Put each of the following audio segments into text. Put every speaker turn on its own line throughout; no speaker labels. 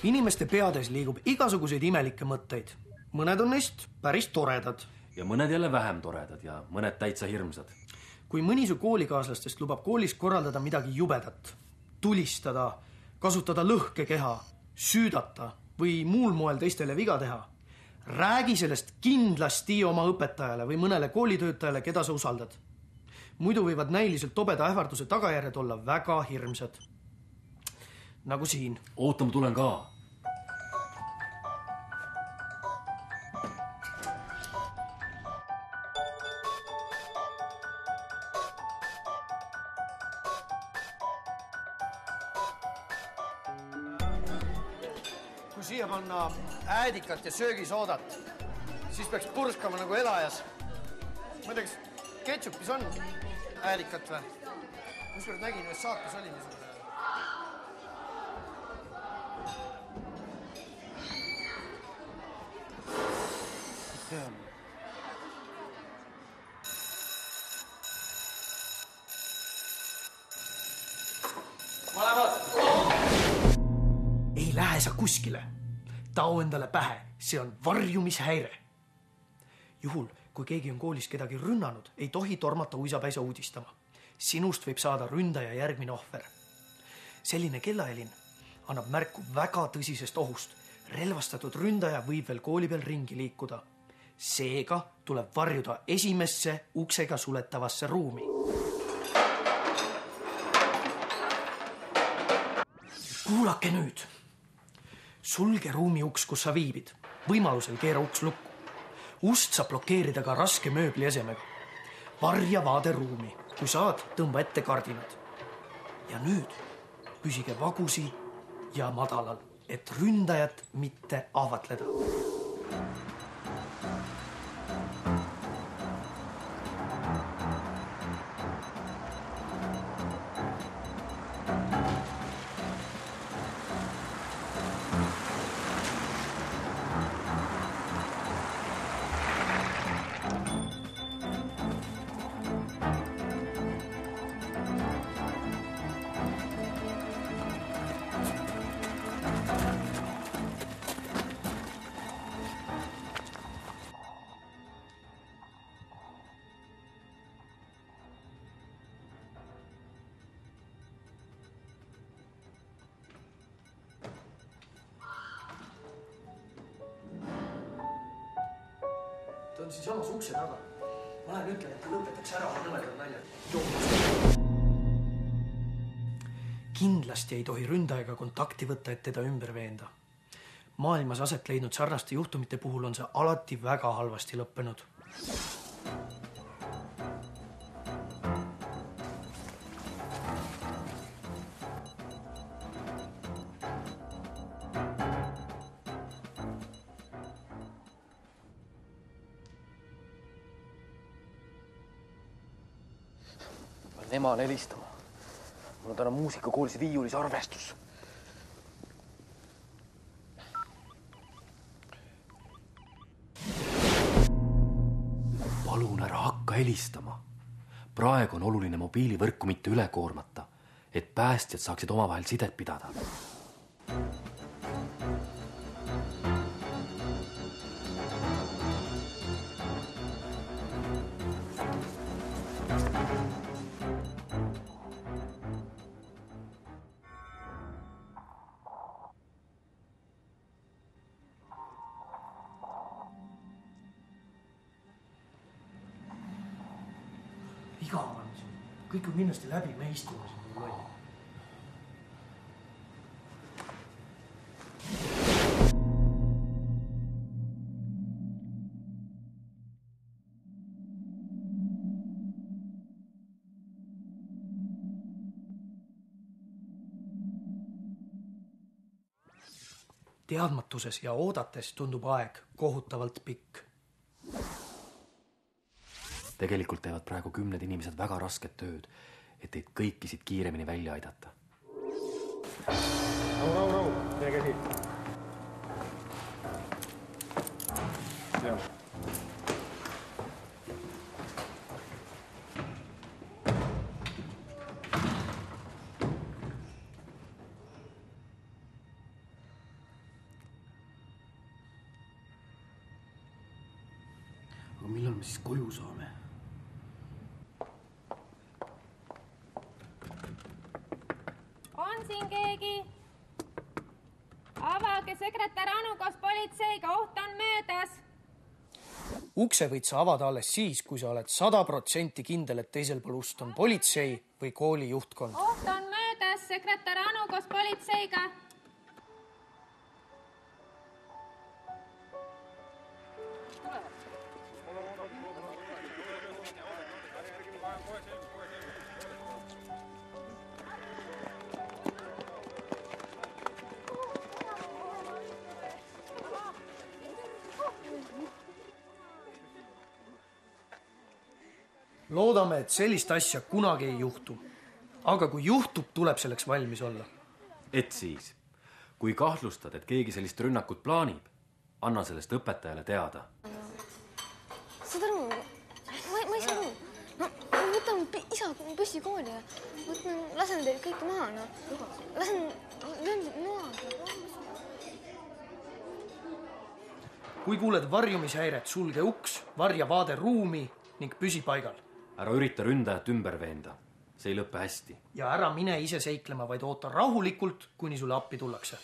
Inimeste peades liigub igasuguseid imelikke mõtteid. Mõned on neist päris toredad.
Ja mõned jälle vähem toredad ja mõned täitsa hirmsad.
Kui mõni su koolikaaslastest lubab koolis korraldada midagi jubedat, tulistada, kasutada lõhkekeha, süüdata või muul moel teistele viga teha, räägi sellest kindlasti oma õpetajale või mõnele koolitöötajale, keda sa usaldad. Muidu võivad näiliselt tobeda ähvarduse tagajärjed olla väga hirmsad. Nagu siin.
Oota, ma tulen ka.
Kui siia panna äädikat ja söögisoodat, siis peaks purskama nagu elajas. Ma ei tea, kas ketšupis on äädikat või? Kuskord nägin, ühes saates oli niisugune. Ei lähe sa kuskile. Tao endale pähe. See on varjumishäire. Juhul, kui keegi on koolis kedagi rünnanud, ei tohi tormata uisapäisa uudistama. Sinust võib saada ründaja järgmine ohver. Selline kellahelin annab märku väga tõsisest ohust. Relvastatud ründaja võib veel kooli peal ringi liikuda. Seega tuleb varjuda esimesse uksega suletavasse ruumi. Kuulake nüüd. Sulge ruumi uks, kus sa viibid. Võimalusel keera uks lukku. Ust saab blokeerida ka raske mööbli esemega. Varja vaade ruumi. Kui saad, tõmba ette kardinad. Ja nüüd püsige vagusi ja madalal, et ründajat mitte ahvatleda. Ta on siin samas ukse taga. Ma lähen ütlen, et ta lõpetaks ära oma nõmedad naljad. Kindlasti ei tohi ründajaga kontakti võtta, et teda ümber veenda. Maailmas aset leidnud sarnaste juhtumite puhul on see alati väga halvasti lõppenud.
Emale helistama. Mul on täna muusikakoolis viiulis arvestus. Palun ära hakka helistama. Praegu on oluline mobiilivõrku mitte üle koormata, et päästjad saaksid omavahel sidet pidada.
Igav on siin. Kõik on kindlasti läbi, me istume siin lolli. Teadmatuses ja oodates tundub aeg kohutavalt pikk.
Tegelikult teevad praegu 10 inimesed väga rasket tööd, et teid kõiki siit kiiremini välja aidata.
Rahu, tee käsi. Jah.
Aga millal me siis koju saame?
On siin keegi? Avage, sekretär Anu koos politseiga, oht on möödas.
Ukse võid sa avada alles siis, kui sa oled 100% kindel, et teisel pool ust on politsei või kooli juhtkond.
Oht on möödas, sekretär Anu koos politseiga.
Loodame, et sellist asja kunagi ei juhtu. Aga kui juhtub, tuleb selleks valmis olla.
Et siis, kui kahtlustad, et keegi sellist rünnakut plaanib, anna sellest õpetajale teada.
Saad aru? Ma ei saa aru. No, võtan isa püssi kooli ja lasen teid kõiki maha. No. Lasen maha.
Kui kuuled varjumishäiret, sulge uks, varja vaade ruumi ning püsi paigal.
Ära ürita ründajat ümber veenda. See ei lõppe hästi.
Ja ära mine ise seiklema, vaid oota rahulikult, kuni sulle appi tullakse.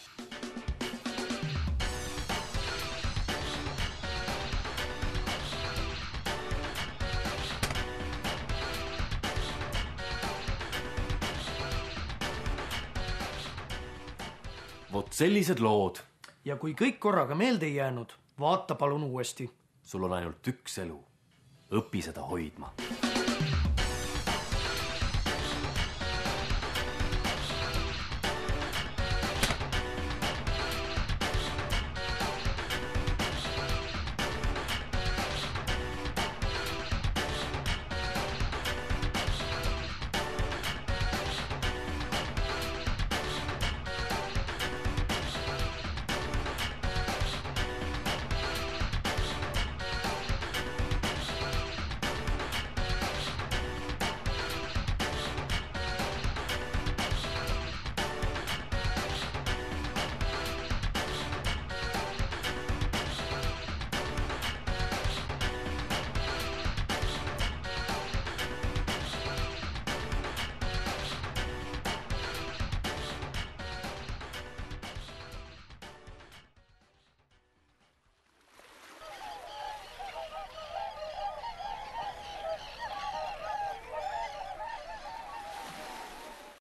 Vot sellised lood.
Ja kui kõik korraga meelde ei jäänud, vaata palun uuesti.
Sul on ainult üks elu. Õpi seda hoidma.